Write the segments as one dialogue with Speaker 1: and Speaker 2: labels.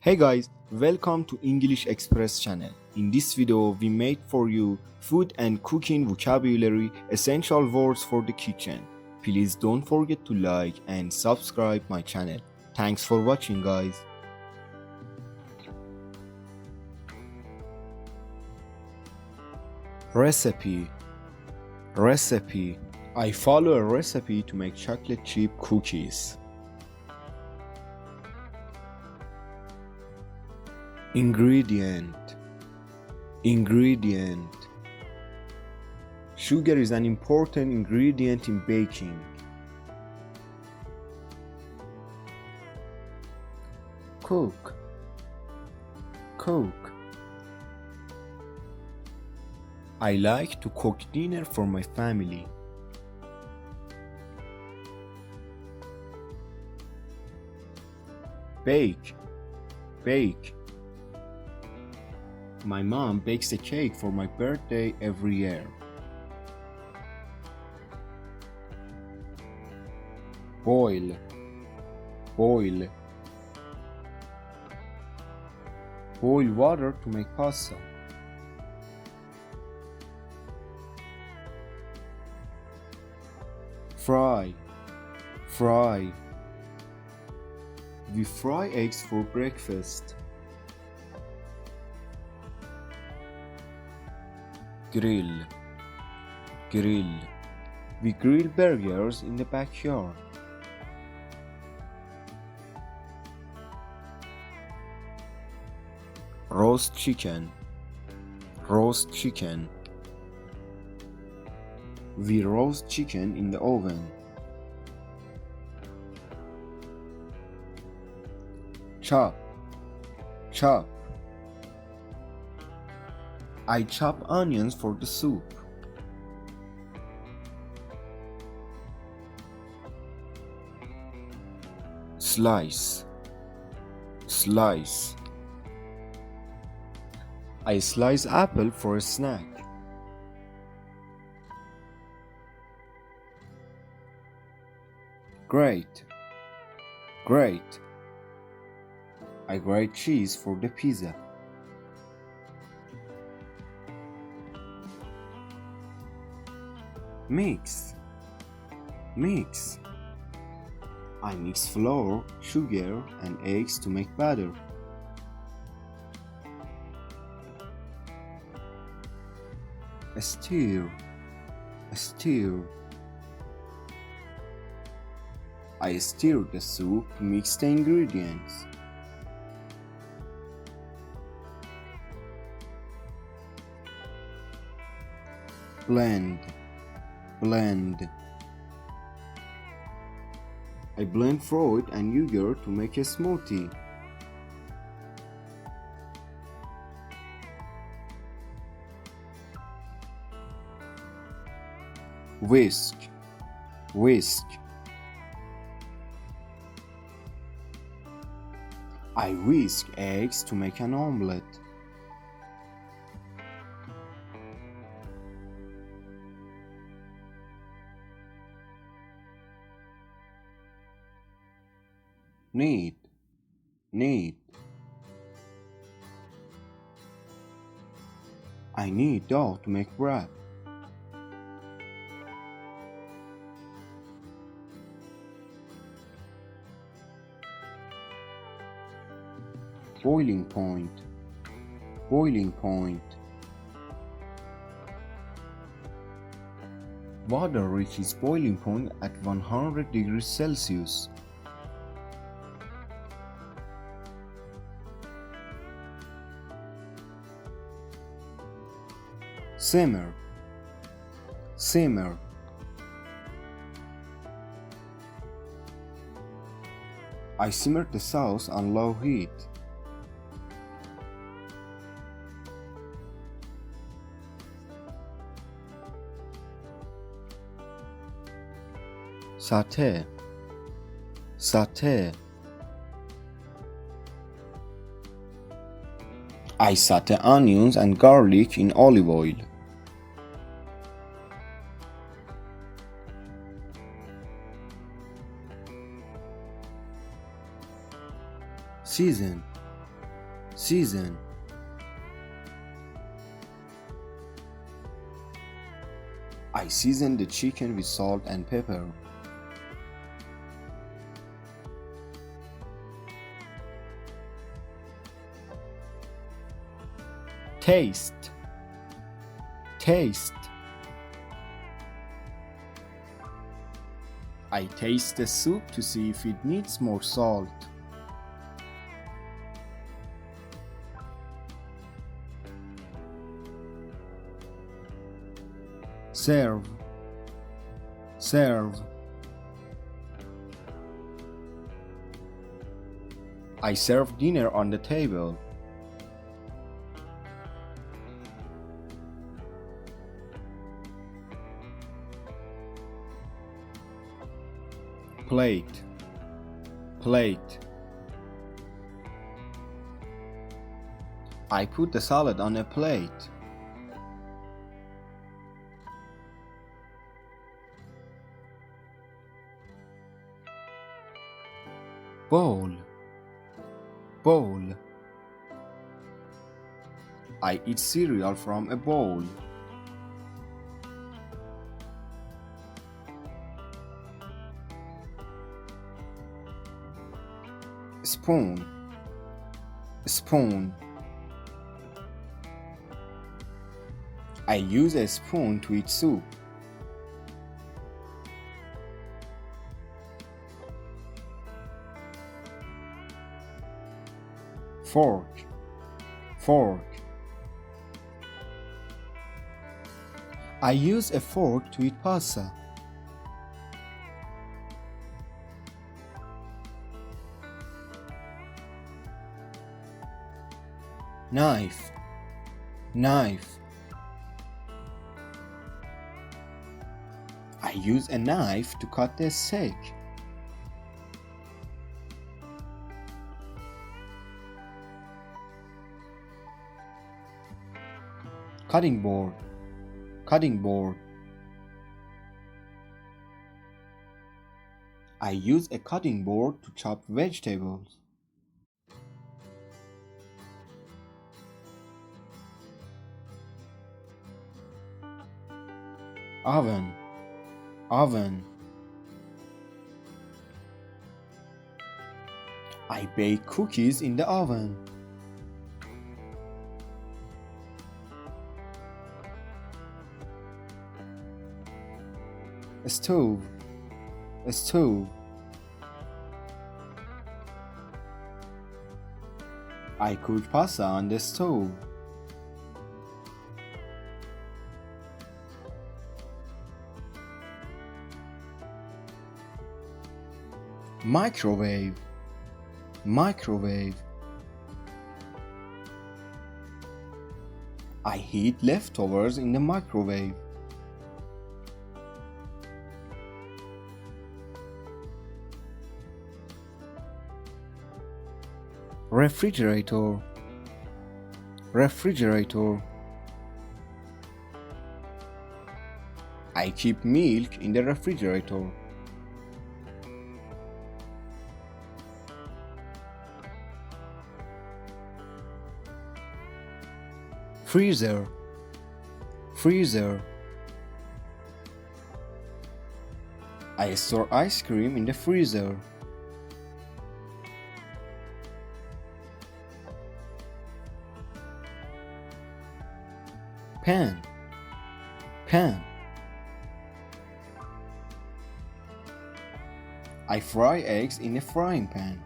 Speaker 1: Hey guys, welcome to English Express channel. In this video, we made for you food and cooking vocabulary essential words for the kitchen. Please don't forget to like and subscribe my channel. Thanks for watching guys. Recipe. Recipe. I follow a recipe to make chocolate chip cookies. Ingredient. Ingredient. Sugar is an important ingredient in baking. Cook. Cook. I like to cook dinner for my family. Bake. Bake. My mom bakes a cake for my birthday every year. Boil. Boil. Boil water to make pasta. Fry. Fry. We fry eggs for breakfast. Grill. Grill. We grill burgers in the backyard. Roast chicken. Roast chicken. We roast chicken in the oven. Chop. Chop. I chop onions for the soup. Slice. Slice. I slice apple for a snack. Grate. Grate. I grate cheese for the pizza. Mix. Mix. I mix flour, sugar, and eggs to make batter. Stir. Stir. I stir the soup to mix the ingredients. Blend. Blend. I blend fruit and yogurt to make a smoothie. Whisk. Whisk. I whisk eggs to make an omelette. Knead. Knead. I knead dough to make bread. Boiling point. Boiling point. Water reaches boiling point at 100 degrees Celsius. Simmer. Simmer. I simmer the sauce on low heat. Sauté. Sauté. I saute onions and garlic in olive oil. Season. season, I season the chicken with salt and pepper. Taste, taste. I taste the soup to see if it needs more salt. Serve, serve. I serve dinner on the table. Plate, plate. I put the salad on a plate. Bowl, bowl. I eat cereal from a bowl. Spoon, spoon. I use a spoon to eat soup. Fork, fork. I use a fork to eat pasta. Knife, knife. I use a knife to cut the steak. Cutting board, cutting board. I use a cutting board to chop vegetables. Oven, oven. I bake cookies in the oven. A stove, a stove. I cook pasta on the stove. Microwave, microwave. I heat leftovers in the microwave. Refrigerator, refrigerator. I keep milk in the refrigerator. Freezer, freezer. I store ice cream in the freezer. Pan, pan. I fry eggs in a frying pan.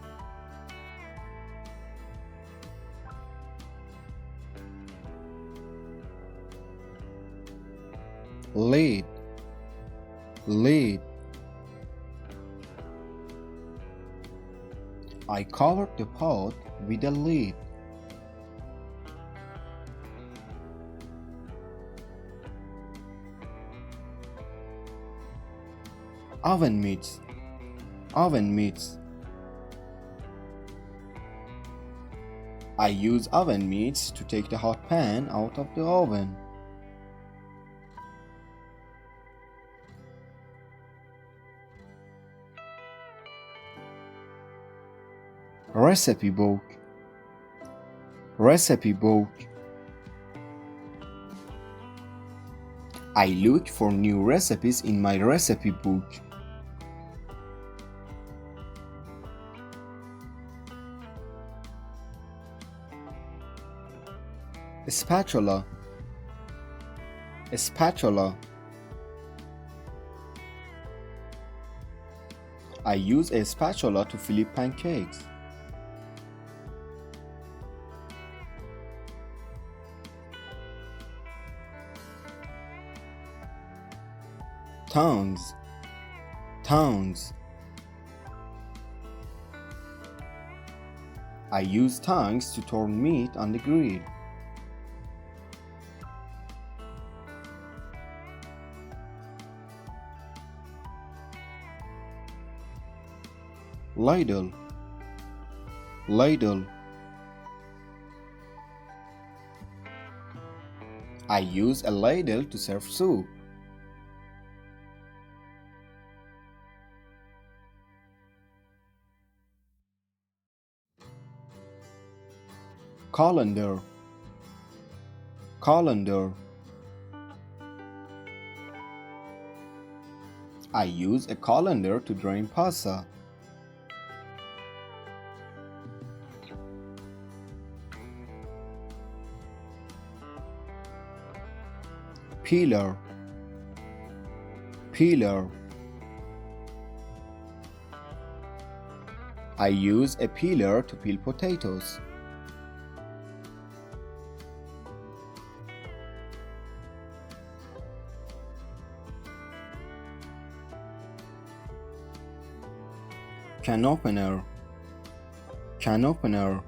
Speaker 1: Lid, lid. I covered the pot with a lid. Oven mitts, oven mitts. I use oven mitts to take the hot pan out of the oven. Recipe book, Recipe book. I look for new recipes in my recipe book. Spatula. Spatula. I use a spatula to flip pancakes. Tongs. Tongs. I use tongs to turn meat on the grill. Ladle. Ladle. I use a ladle to serve soup. Colander. Colander. I use a colander to drain pasta. Peeler. Peeler. I use a peeler to peel potatoes. Can opener. Can opener.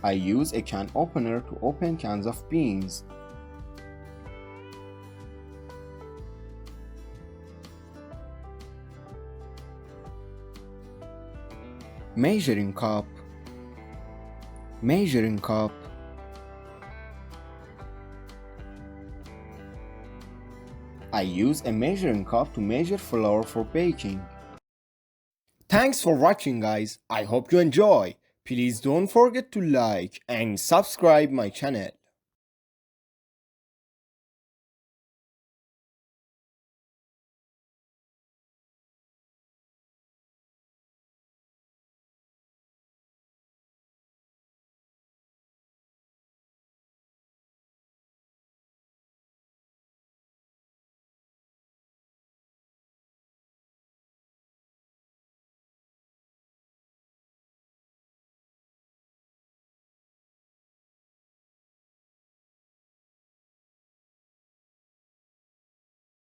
Speaker 1: I use a can opener to open cans of beans. Measuring cup. Measuring cup. I use a measuring cup to measure flour for baking. Thanks for watching, guys. I hope you enjoy. Please don't forget to like and subscribe my channel.